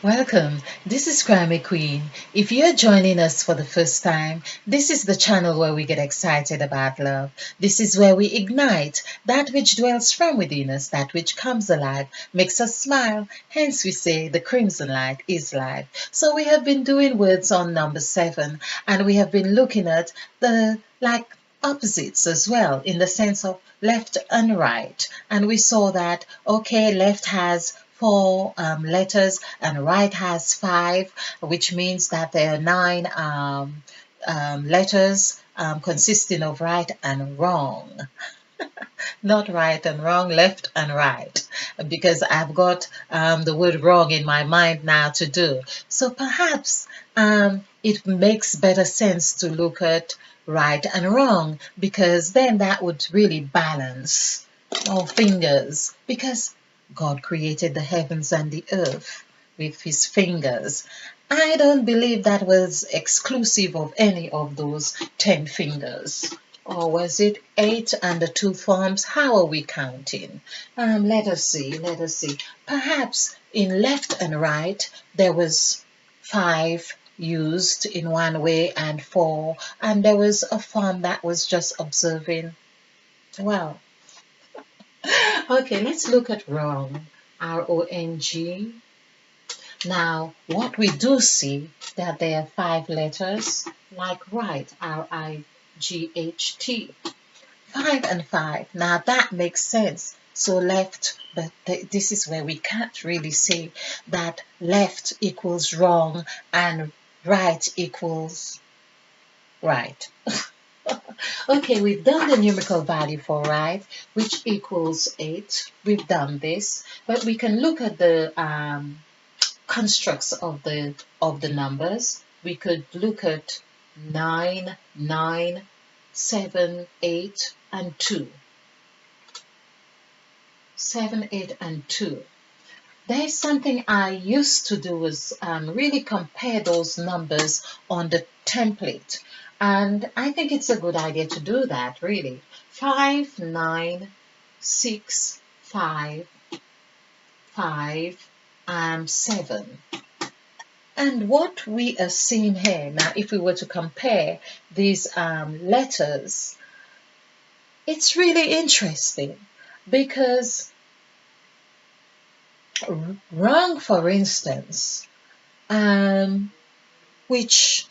Welcome. This is Grammy Queen. If you're joining us for the first time, this is the channel where we get excited about love. This is where we ignite that which dwells from within us, that which comes alive, makes us smile. Hence we say the crimson light is life. So we have been doing words on number 7, and we have been looking at the opposites as well, in the sense of left and right. And we saw that, okay, left has four letters and right has five, which means that there are nine letters consisting of right and wrong. Not right and wrong, left and right, because I've got the word wrong in my mind now to do. So perhaps it makes better sense to look at right and wrong, because then that would really balance our fingers, because God created the heavens and the earth with his fingers. I don't believe that was exclusive of any of those 10 fingers. Or was it 8 and the two thumbs? How are we counting? Let us see. Let us see. Perhaps in left and right there was 5 used in one way and 4, and there was a thumb that was just observing. Well, okay, let's look at wrong. RONG. Now, what we do see that there are 5 letters, like right, RIGHT. 5 and 5. Now that makes sense. So left, but this is where we can't really say that left equals wrong and right equals right. Okay, we've done the numerical value for right, which equals 8. We've done this, but we can look at the constructs of the numbers. We could look at 9, 9, 7, 8, and 2. 7, 8, and 2. There's something I used to do is really compare those numbers on the template. And I think it's a good idea to do that, really. 5, 9, 6, 5, 5, 7. And what we are seeing here, now if we were to compare these letters, it's really interesting, because wrong, for instance, which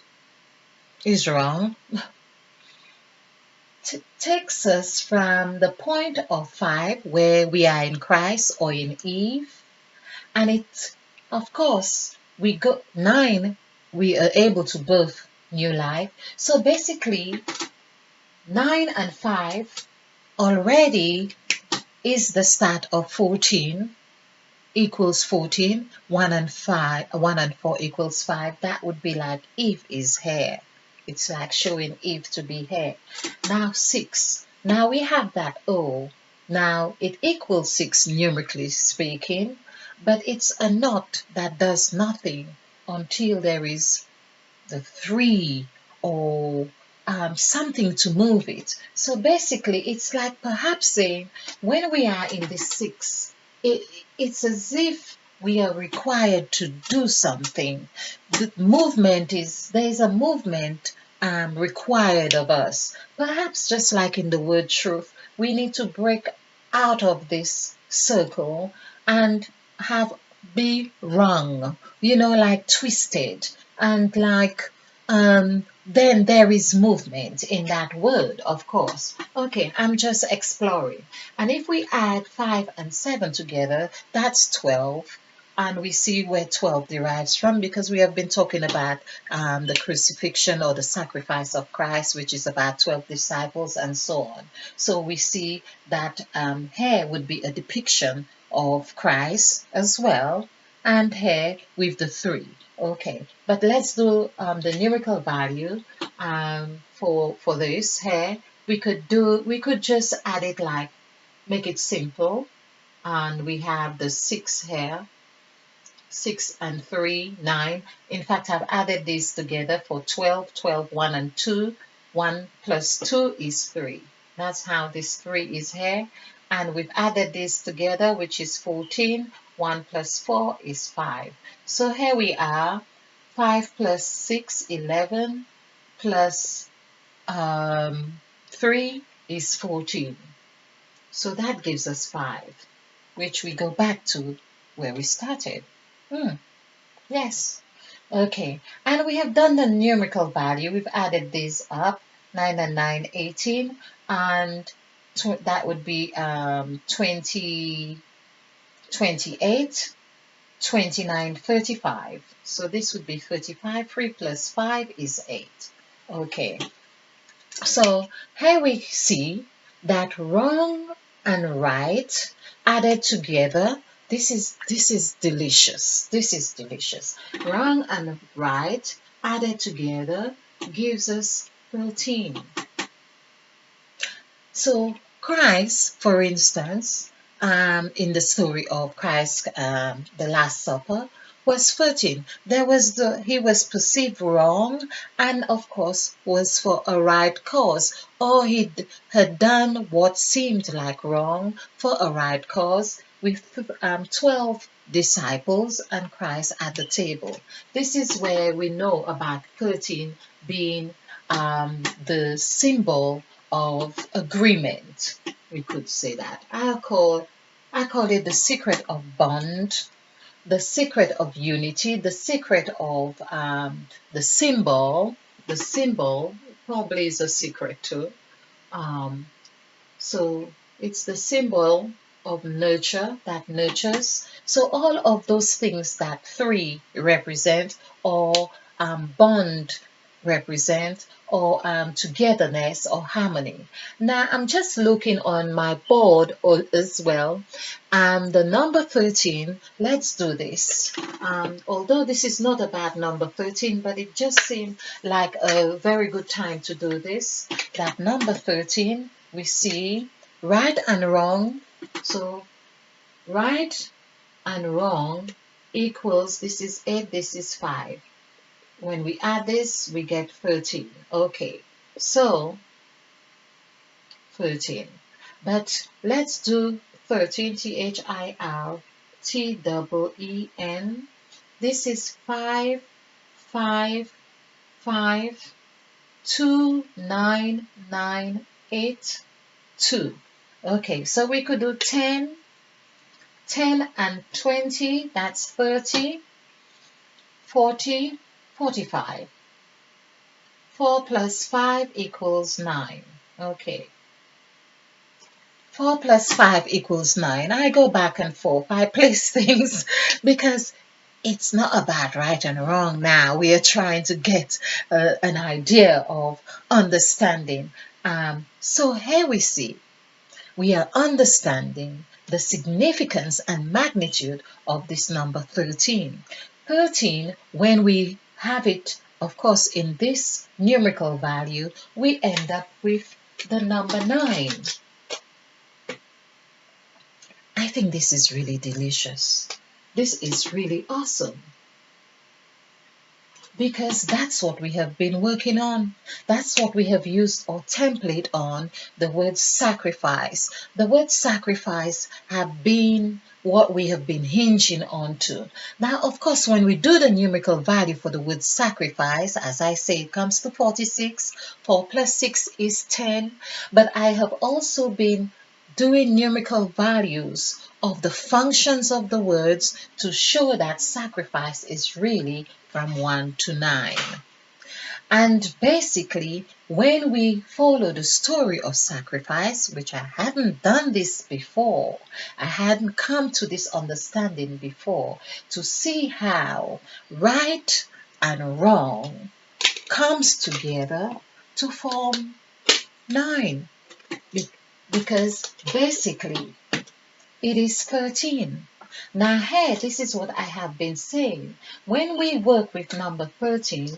is wrong, takes us from the point of 5 where we are in Christ or in Eve, and it, of course, we go 9, we are able to birth new life. So basically 9 and 5 already is the start of 14 equals 14. 1 and 5, 1 and 4 equals 5. That would be like Eve is here. It's like showing Eve to be here. Now 6. Now we have that O. Now it equals 6 numerically speaking, but it's a knot that does nothing until there is the 3 or something to move it. So basically, it's like perhaps saying when we are in the 6, it's as if we are required to do something. The movement is, there's a movement required of us. Perhaps just like in the word truth, we need to break out of this circle and have be wrong, like twisted, and like then there is movement in that word, of course. Okay, I'm just exploring. And if we add 5 and 7 together, that's 12. And we see where 12 derives from, because we have been talking about the crucifixion or the sacrifice of Christ, which is about 12 disciples and so on. So we see that here would be a depiction of Christ as well, and here with the 3. Okay, but let's do the numerical value for this here. We could just add it, like make it simple, and we have the 6 here. 6 and 3, 9. In fact, I've added these together for 12, 12, 1 and 2. 1 plus 2 is 3. That's how this 3 is here. And we've added this together, which is 14. 1 plus 4 is 5. So here we are. 5 plus 6, 11, plus 3 is 14. So that gives us 5, which we go back to where we started. Yes. Okay. And we have done the numerical value. We've added these up. 9 and 9, 18. And that would be 20, 28, 29, 35. So this would be 35. 3 plus 5 is 8. Okay. So here we see that wrong and right added together. This is delicious. This is delicious. Wrong and right added together gives us 13. So Christ, for instance, in the story of Christ, the Last Supper, was 13. He was perceived wrong, and of course was for a right cause, or he had done what seemed like wrong for a right cause, with 12 disciples and Christ at the table. This is where we know about 13 being the symbol of agreement. We could say that. I call it the secret of bond, the secret of unity, the secret of the symbol. The symbol probably is a secret too. So it's the symbol of nurture that nurtures. So all of those things that 3 represent, or bond represent, or togetherness or harmony. Now I'm just looking on my board as well. The number 13, let's do this. Although this is not about number 13, but it just seemed like a very good time to do this. That number 13, we see right and wrong. So right and wrong equals, this is 8, this is 5. When we add this, we get 13. Okay, so 13. But let's do 13, THIRTEEN. This is 5, 5, 5, 2, 9, 9, 8, 2. Okay, so we could do 10, 10 and 20, that's 30, 40, 45. 4 plus 5 equals 9. Okay. 4 plus 5 equals 9. I go back and forth. I place things because it's not about right and wrong now. We are trying to get an idea of understanding. So here we see, we are understanding the significance and magnitude of this number 13. 13, when we have it, of course, in this numerical value, we end up with the number 9. I think this is really delicious. This is really awesome. Because that's what we have been working on. That's what we have used our template on, the word sacrifice. The word sacrifice have been what we have been hinging on to. Now, of course, when we do the numerical value for the word sacrifice, as I say, it comes to 46. 4 plus 6 is 10. But I have also been doing numerical values of the functions of the words to show that sacrifice is really from 1 to 9. And basically, when we follow the story of sacrifice, which I hadn't done this before, I hadn't come to this understanding before, to see how right and wrong comes together to form 9. Because basically, it is 13. Now here, this is what I have been saying. When we work with number 13,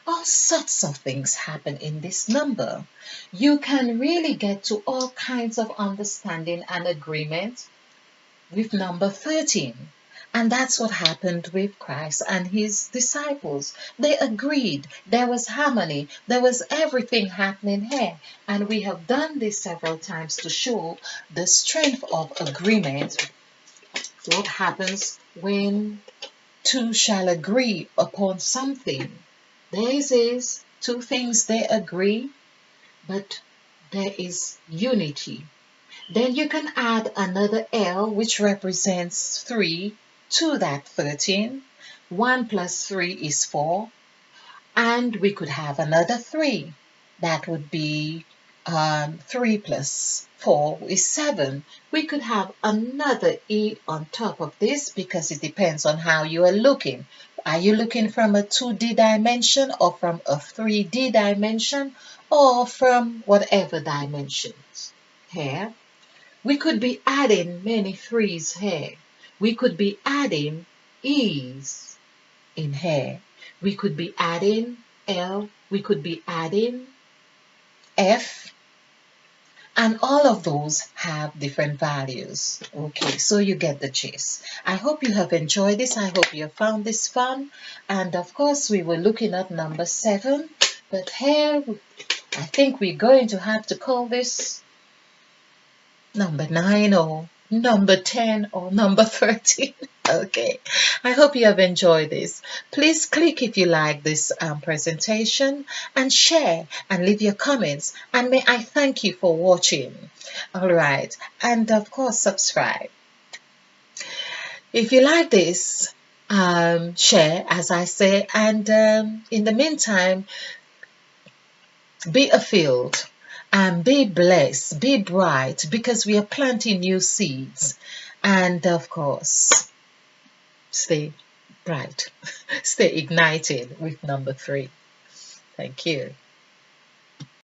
all sorts of things happen in this number. You can really get to all kinds of understanding and agreement with number 13. And that's what happened with Christ and his disciples. They agreed. There was harmony. There was everything happening here. And we have done this several times to show the strength of agreement what happens when two shall agree upon something. This is two things they agree, but there is unity. Then you can add another L, which represents 3, to that 13. 1 plus 3 is 4. And we could have another 3. That would be 3 plus 4 is 7. We could have another E on top of this because it depends on how you are looking. Are you looking from a 2D dimension or from a 3D dimension or from whatever dimensions? Here, we could be adding many 3's here. We could be adding E's in here. We could be adding L, we could be adding F, and all of those have different values. Okay, so you get the gist. I hope you have enjoyed this. I hope you have found this fun. And of course, we were looking at number 7, but here I think we're going to have to call this number 9 or number 10 or number 13. Okay, I hope you have enjoyed this. Please click if you like this presentation and share and leave your comments, and may I thank you for watching. All right, and of course subscribe. If you like this, share as I say, and in the meantime, be afield and be blessed, be bright, because we are planting new seeds. And of course, stay bright, stay ignited with number 3. Thank you.